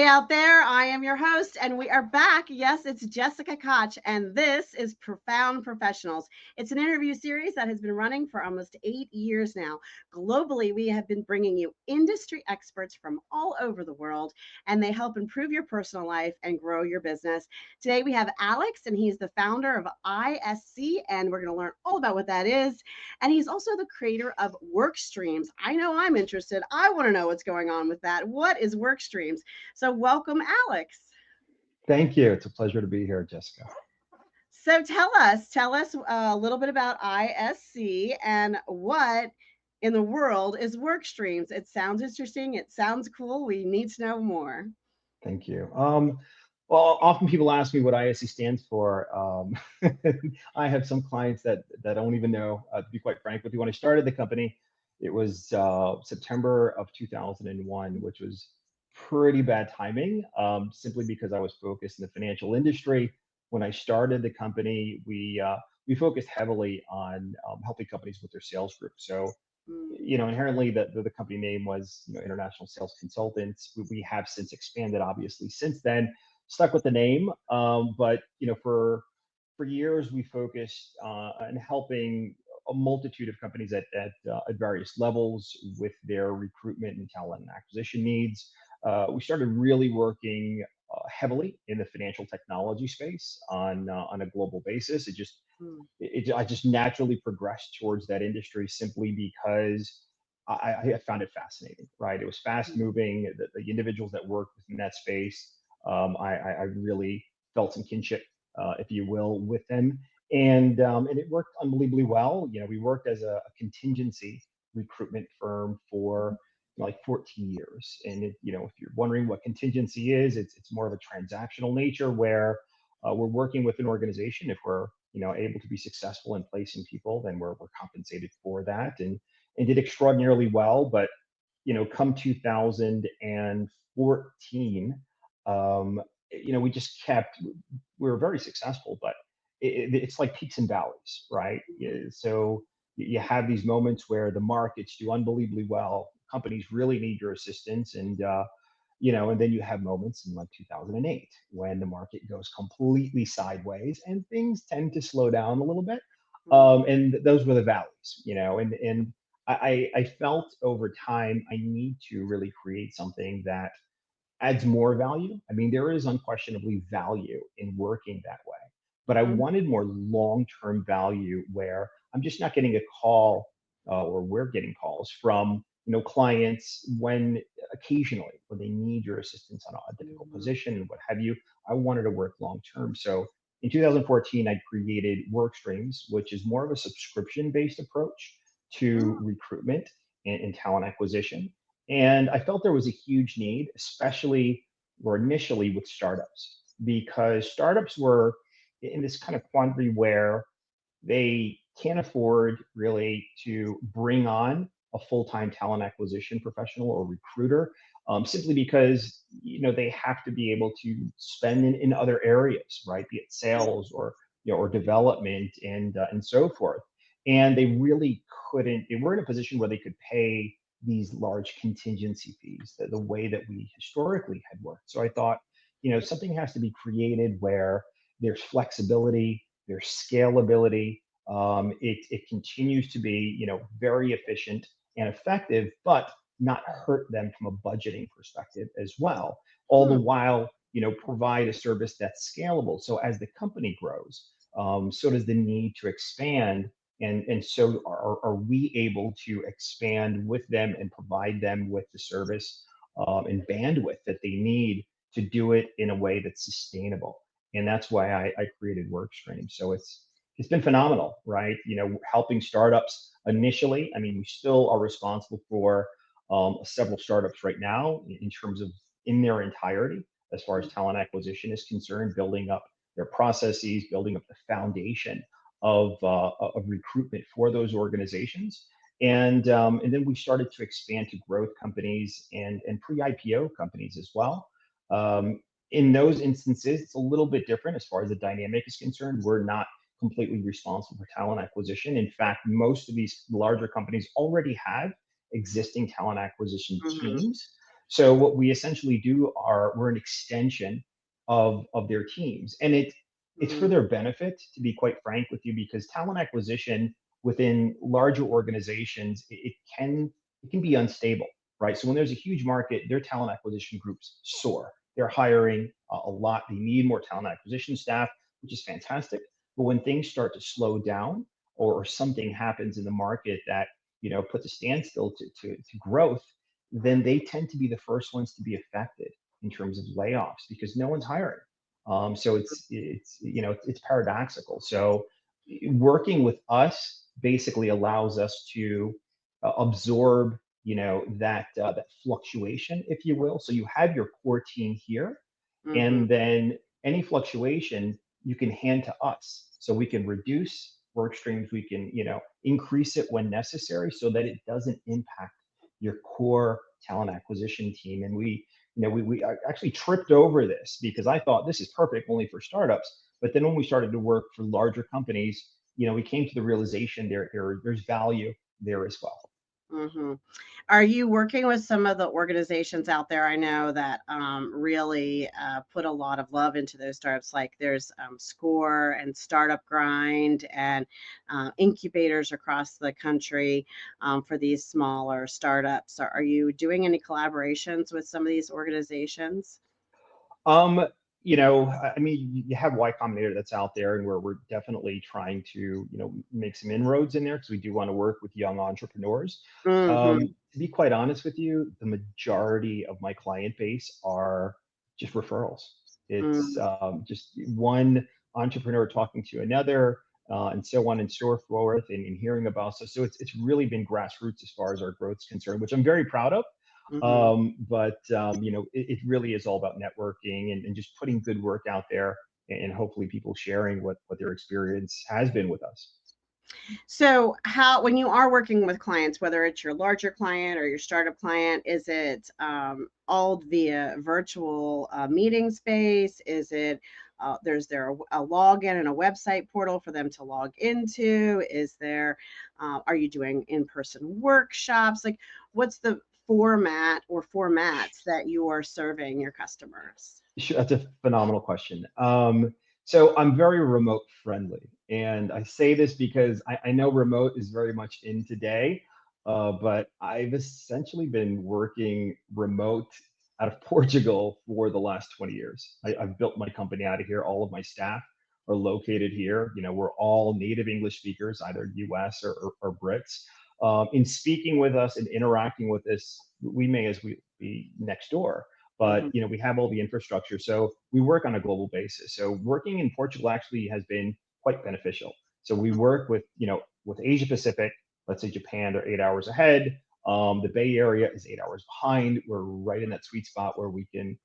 out there. I am your host, and we are back. Yes, it's Jessica Koch, and this is Profound Professionals. It's an interview series that has been running for almost 8 years now. Globally, we have been bringing you industry experts from all over the world, and they help improve your personal life and grow your business. Today, we have Alex, and he's the founder of ISC, and we're going to learn all about what that is. And he's also the creator of Workstreams. I know I'm interested. I want to know what's going on with that. What is Workstreams? So welcome, Alex. Thank you. It's a pleasure to be here, Jessica. So tell us a little bit about ISC and what in the world is Workstreams. It sounds interesting. It sounds cool. We need to know more. Thank you. Well, often people ask me what ISC stands for. I have some clients that don't even know, to be quite frank with you. When I started the company, it was September of 2001, which was pretty bad timing, simply because I was focused in the financial industry. When I started the company, we focused heavily on helping companies with their sales group. So inherently the company name was, International Sales Consultants. We have since expanded, obviously, since then, stuck with the name. But, for years, we focused on helping a multitude of companies at various levels with their recruitment and talent and acquisition needs. We started really working heavily in the financial technology space on a global basis. I just naturally progressed towards that industry simply because I found it fascinating, right? It was fast moving. The individuals that worked within that space, I really felt some kinship, if you will, with them. And it worked unbelievably well. We worked as a contingency recruitment firm for like 14 years. And if you're wondering what contingency is, it's more of a transactional nature where we're working with an organization. If we're able to be successful in placing people, then we're compensated for that, and did extraordinarily well. But come 2014, we just we were very successful, but it's like peaks and valleys, right? So you have these moments where the markets do unbelievably well, companies really need your assistance, and and then you have moments in like 2008 when the market goes completely sideways and things tend to slow down a little bit. And those were the valleys, and I felt over time I need to really create something that adds more value. I mean, there is unquestionably value in working that way, but I wanted more long-term value where I'm just not getting a call, or we're getting calls from clients when occasionally when they need your assistance on a difficult position and what have you. I wanted to work long term. So in 2014, I created Workstreams, which is more of a subscription-based approach to recruitment and talent acquisition. And I felt there was a huge need, especially or initially with startups, because startups were in this kind of quandary where they can't afford really to bring on a full-time talent acquisition professional or recruiter, simply because they have to be able to spend in other areas, right? Be it sales or or development and so forth. And they really couldn't. They were in a position where they could pay these large contingency fees, the way that we historically had worked. So I thought, something has to be created where there's flexibility, there's scalability. It continues to be, very efficient and effective, but not hurt them from a budgeting perspective as well. All the while, provide a service that's scalable. So as the company grows, so does the need to expand. And so are we able to expand with them and provide them with the service and bandwidth that they need to do it in a way that's sustainable. And that's why I created Workstream. So it's been phenomenal, right? Helping startups initially. I mean, we still are responsible for several startups right now in terms of in their entirety, as far as talent acquisition is concerned, building up their processes, building up the foundation of recruitment for those organizations. And then we started to expand to growth companies and pre-IPO companies as well. In those instances, it's a little bit different as far as the dynamic is concerned. We're not completely responsible for talent acquisition. In fact, most of these larger companies already have existing talent acquisition teams. So what we essentially do are we're an extension of their teams, and it's for Mm, their benefit, to be quite frank with you, because talent acquisition within larger organizations, it can be unstable, right? So when there's a huge market, their talent acquisition groups soar. They're hiring a lot. They need more talent acquisition staff, which is fantastic. But when things start to slow down, or something happens in the market that puts a standstill to growth, then they tend to be the first ones to be affected in terms of layoffs because no one's hiring. So it's paradoxical. So working with us basically allows us to absorb that fluctuation, if you will. So you have your core team here, mhm, and then any fluctuation you can hand to us, so we can reduce work streams, we can increase it when necessary, so that it doesn't impact your core talent acquisition team. And we actually tripped over this because I thought this is perfect only for startups. But then when we started to work for larger companies, we came to the realization there's value there as well. mhm. Are you working with some of the organizations out there? I know that really put a lot of love into those startups. Like there's Score and Startup Grind and incubators across the country for these smaller startups. Are you doing any collaborations with some of these organizations? Um, I mean, you have Y Combinator that's out there, and where we're definitely trying to, make some inroads in there because we do want to work with young entrepreneurs. Hmm. To be quite honest with you, the majority of my client base are just referrals. It's Mm, just one entrepreneur talking to another, and so on and so forth, and hearing about. So it's really been grassroots as far as our growth is concerned, which I'm very proud of. mhm. But it really is all about networking and just putting good work out there, and hopefully people sharing what their experience has been with us. So, how, when you are working with clients, whether it's your larger client or your startup client, is it all via virtual meeting space? Is it there's there a login and a website portal for them to log into? Is there are you doing in-person workshops? Like, what's the format or formats that you are serving your customers? Sure, that's a phenomenal question. So I'm very remote friendly, and I say this because I know remote is very much in today, but I've essentially been working remote out of Portugal for the last 20 years. I've built my company out of here. All of my staff are located here. We're all native English speakers, either US or Brits. In speaking with us and interacting with us, we may as we be next door, but Mhm, we have all the infrastructure, so we work on a global basis. So working in Portugal actually has been quite beneficial. So we work with Asia Pacific. Let's say Japan, they're 8 hours ahead. The Bay Area is 8 hours behind. We're right in that sweet spot where we can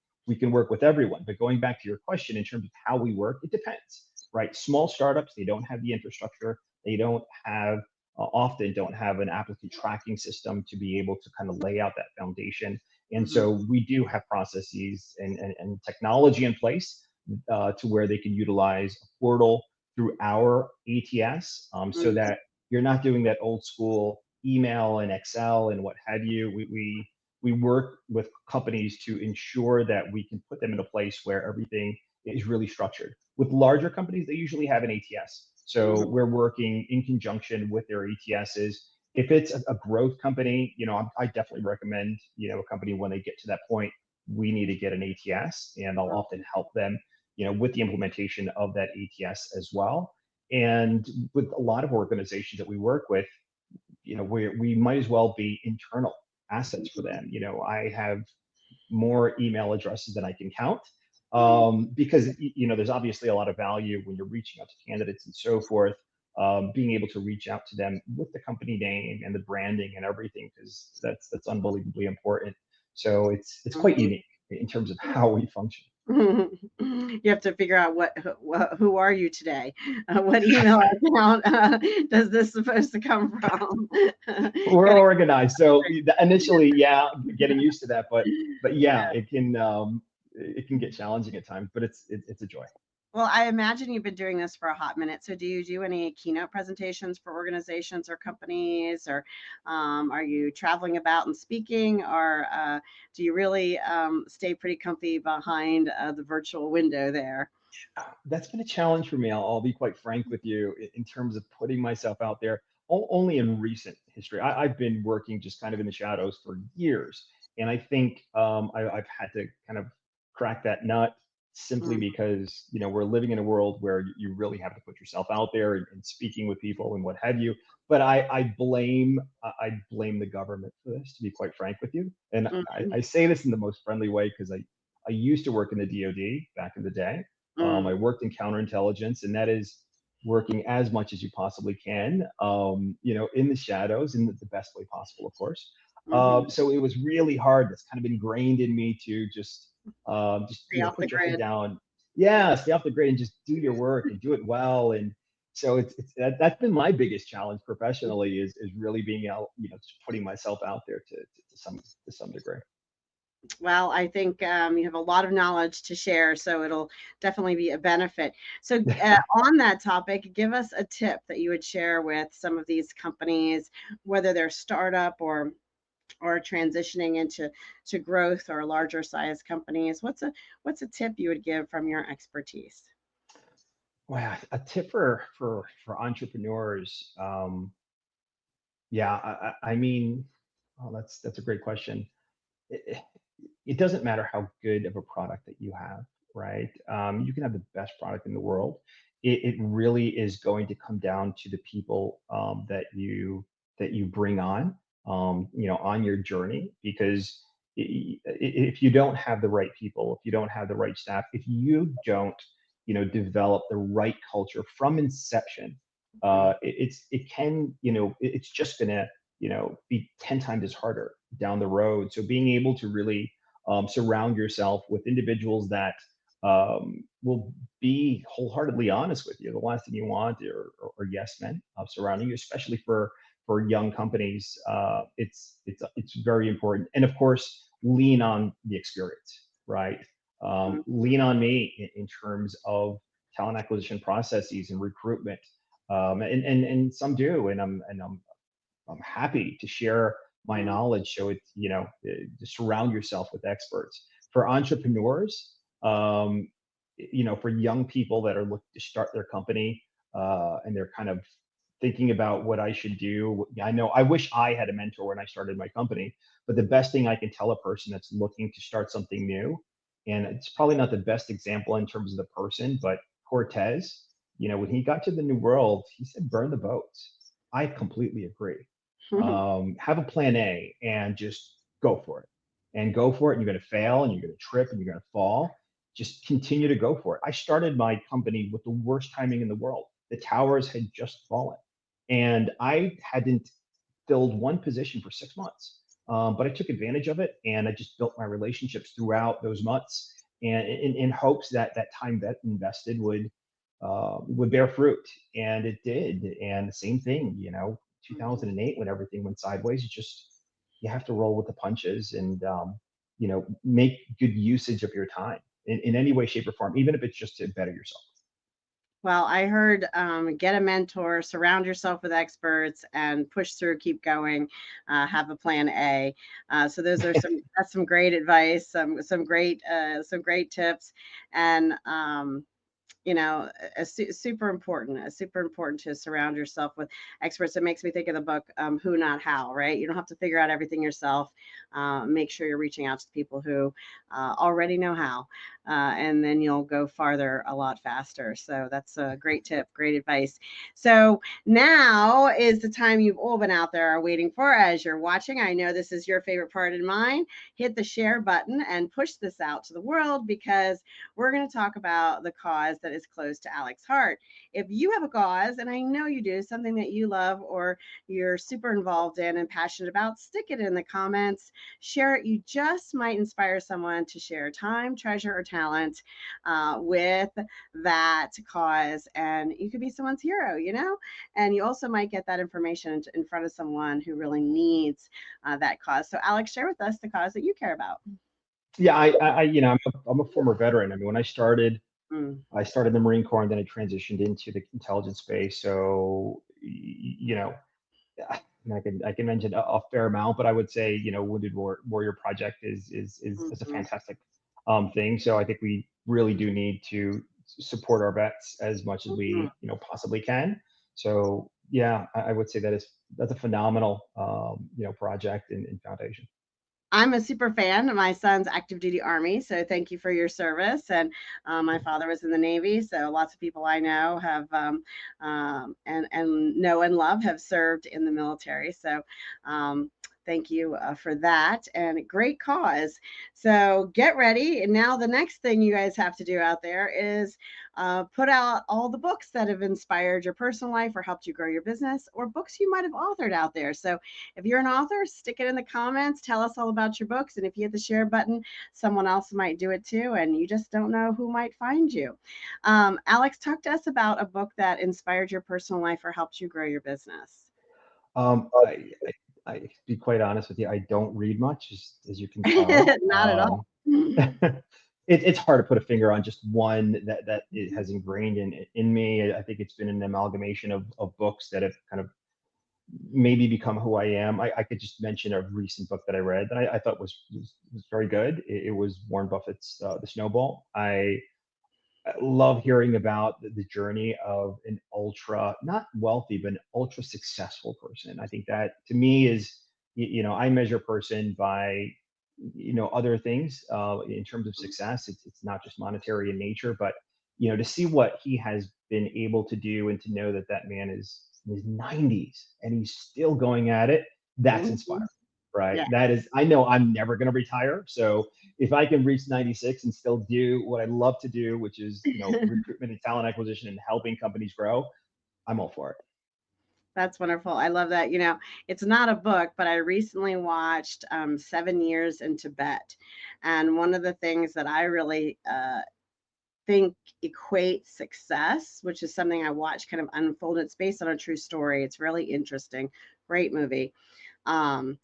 work with everyone. But going back to your question in terms of how we work, it depends, right? Small startups, they don't have the infrastructure. They don't have often don't have an applicant tracking system to be able to kind of lay out that foundation. And mhm, so we do have processes and technology in place to where they can utilize a portal through our ATS, so mhm, that you're not doing that old school email and Excel and what have you. We work with companies to ensure that we can put them in a place where everything is really structured. With larger companies, they usually have an ATS. So mhm, we're working in conjunction with their ATSs. If it's a growth company, I definitely recommend, a company when they get to that point, we need to get an ATS, and I'll often help them, with the implementation of that ATS as well. And with a lot of organizations that we work with, we might as well be internal assets for mhm, them. I have more email addresses than I can count, mhm. because there's obviously a lot of value when you're reaching out to candidates and so forth. Being able to reach out to them with the company name and the branding and everything, because that's unbelievably important. So it's quite Mhm. unique in terms of how we function. You have to figure out who are you today? What email account does this supposed to come from? We're Gotta organized, so initially, yeah, getting used to that, but yeah. yeah, it can get challenging at times, but it's a joy. Well, I imagine you've been doing this for a hot minute. So, do you do any keynote presentations for organizations or companies, or are you traveling about and speaking, or do you really stay pretty comfy behind the virtual window there? That's been a challenge for me. I'll be quite frank with you in terms of putting myself out there. Only in recent history, I've been working just kind of in the shadows for years, and I think I've had to kind of crack that nut simply Mm, because we're living in a world where you really have to put yourself out there and speaking with people and what have you. But I blame the government for this, to be quite frank with you, and mm, I say this in the most friendly way because I used to work in the DoD back in the day. mm, I worked in counterintelligence, and that is working as much as you possibly can, in the shadows, in the best way possible, of course. mm-hmm. So it was really hard. That's kind of ingrained in me to just Stay off the put your head grid. down, yeah, stay off the grid and just do your work and do it well. And so that's been my biggest challenge professionally is really being out, just putting myself out there to some degree. Well, I think you have a lot of knowledge to share, so it'll definitely be a benefit. So, on that topic, give us a tip that you would share with some of these companies, whether they're startup or transitioning into growth or larger size companies. What's a tip you would give from your expertise? Wow, a tip for entrepreneurs. Yeah, I mean, oh, that's a great question. It, it doesn't matter how good of a product that you have, right? You can have the best product in the world. It really is going to come down to the people that you bring on your journey. Because if you don't have the right people, if you don't have the right staff, if you don't, develop the right culture from inception, it's just gonna, be 10 times as harder down the road. So being able to really surround yourself with individuals that will be wholeheartedly honest with you. The last thing you want are yes men surrounding you, especially for young companies. It's very important, and of course, lean on the experience, right? Mhm. Lean on me in terms of talent acquisition processes and recruitment, and some do, and I'm happy to share my Mm, knowledge. So it's, to surround yourself with experts. For entrepreneurs, for young people that are looking to start their company, and they're kind of thinking about what I should do. I know I wish I had a mentor when I started my company, but the best thing I can tell a person that's looking to start something new, and it's probably not the best example in terms of the person, but Cortez, when he got to the New World, he said, burn the boats. I completely agree. Have a plan A and just go for it. And go for it. And you're going to fail and you're going to trip and you're going to fall. Just continue to go for it. I started my company with the worst timing in the world. The towers had just fallen, and I hadn't filled one position for 6 months. But I took advantage of it, and I just built my relationships throughout those months, and in hopes that that time that invested would bear fruit, and it did. And the same thing, mhm. 2008 when everything went sideways. You have to roll with the punches, and make good usage of your time in any way, shape, or form, even if it's just to better yourself. Well, I heard get a mentor, surround yourself with experts, and push through, keep going, have a plan A. So those are that's some great advice, some great tips, and super important to surround yourself with experts. It makes me think of the book Who Not How, right? You don't have to figure out everything yourself. Make sure you're reaching out to people who already know how, and then you'll go farther a lot faster. So that's a great tip, great advice. So now is the time you've all been out there waiting for. As you're watching, I know this is your favorite part and mine. Hit the share button and push this out to the world, because we're going to talk about the cause that is close to Alex's heart. If you have a cause, and I know you do, something that you love or you're super involved in and passionate about, stick it in the comments, share it. You just might inspire someone to share time, treasure, or talent with that cause. And you could be someone's hero, and you also might get that information in front of someone who really needs that cause. So, Alex, share with us the cause that you care about. Yeah, I'm a former veteran. I mean, when I started, Mm. I started in the Marine Corps and then I transitioned into the intelligence space. So, I can mention a fair amount, but I would say, Wounded Warrior Project is a Mhm. fantastic thing. So I think we really do need to support our vets as much as Mhm. we possibly can. So yeah, I would say that's a phenomenal project and foundation. I'm a super fan. My son's active duty Army, so thank you for your service. And my father was in the Navy, so lots of people I know have and know and love have served in the military. So um, thank you for that, and great cause. So get ready. And now the next thing you guys have to do out there is put out all the books that have inspired your personal life or helped you grow your business, or books you might have authored out there. So if you're an author, stick it in the comments. Tell us all about your books. And if you hit the share button, someone else might do it too. And you just don't know who might find you. Alex, talk to us about a book that inspired your personal life or helped you grow your business. Um, I, I be quite honest with you, I don't read much, as you can tell. Not at all. It's hard to put a finger on just one that it has ingrained in me. I think it's been an amalgamation of books that have kind of maybe become who I am. I could just mention a recent book that I read that I thought was very good. It was Warren Buffett's The Snowball. I love hearing about the journey of an ultra, not wealthy, but an ultra successful person. I think that to me is, I measure a person by, other things in terms of success. It's not just monetary in nature, but, to see what he has been able to do and to know that that man is in his 90s and he's still going at it, that's Mhm. inspiring, right? Yeah. That is, I know I'm never going to retire. So if I can reach 96 and still do what I love to do, which is, recruitment and talent acquisition and helping companies grow, I'm all for it. That's wonderful. I love that. It's not a book, but I recently watched 7 Years in Tibet. And one of the things that I really think equates success, which is something I watched kind of unfold. It's based on a true story. It's really interesting. Great movie. Um,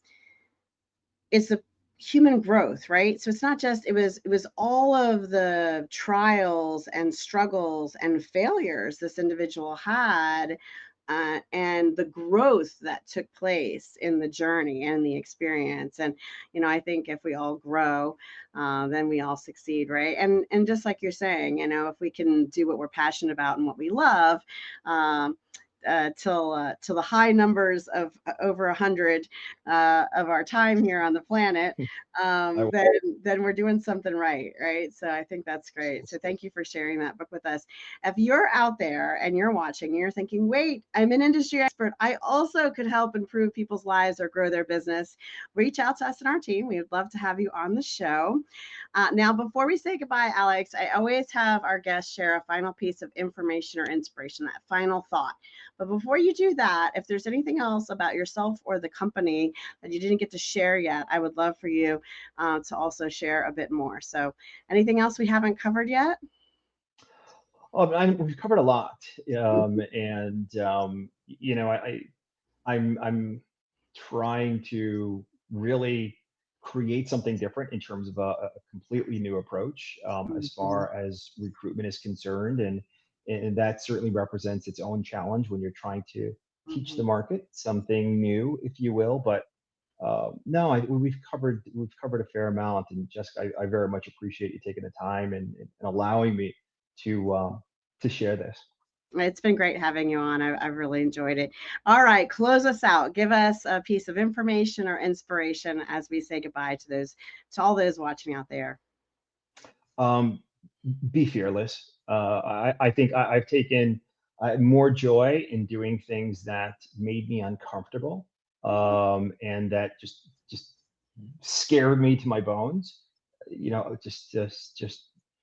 it's the human growth, right? So it's not just it was all of the trials and struggles and failures this individual had, and the growth that took place in the journey and the experience. And I think if we all grow, then we all succeed, right? And just like you're saying, if we can do what we're passionate about and what we love, till the high numbers of over 100 of our time here on the planet, I will. then we're doing something right? So I think that's great. So thank you for sharing that book with us. If you're out there and you're watching and you're thinking, wait, I'm an industry expert, I also could help improve people's lives or grow their business, reach out to us and our team. We would love to have you on the show. Now, before we say goodbye, Alex, I always have our guests share a final piece of information or inspiration, that final thought. But before you do that, if there's anything else about yourself or the company that you didn't get to share yet, I would love for you to also share a bit more. So, anything else we haven't covered yet? Oh, we've covered a lot, and I'm trying to really create something different in terms of a completely new approach as Mhm, far as recruitment is concerned, and that certainly represents its own challenge when you're trying to teach the mhm. market something new, if you will. But no, we've covered a fair amount, and Jessica, I very much appreciate you taking the time and allowing me to share this. It's been great having you on. I've really enjoyed it. All right, close us out. Give us a piece of information or inspiration as we say goodbye to all those watching out there. Um, be fearless. I think I've taken more joy in doing things that made me uncomfortable, and that just scared me to my bones. Just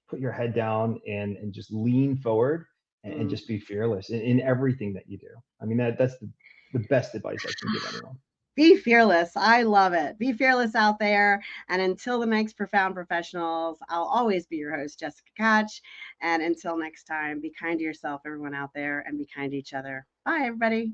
put your head down and just lean forward and Mm. just be fearless in everything that you do. I mean, that's the best advice I can give anyone. Be fearless. I love it. Be fearless out there. And until the next Profound Professionals, I'll always be your host, Jessica Koch. And until next time, be kind to yourself, everyone out there, and be kind to each other. Bye, everybody.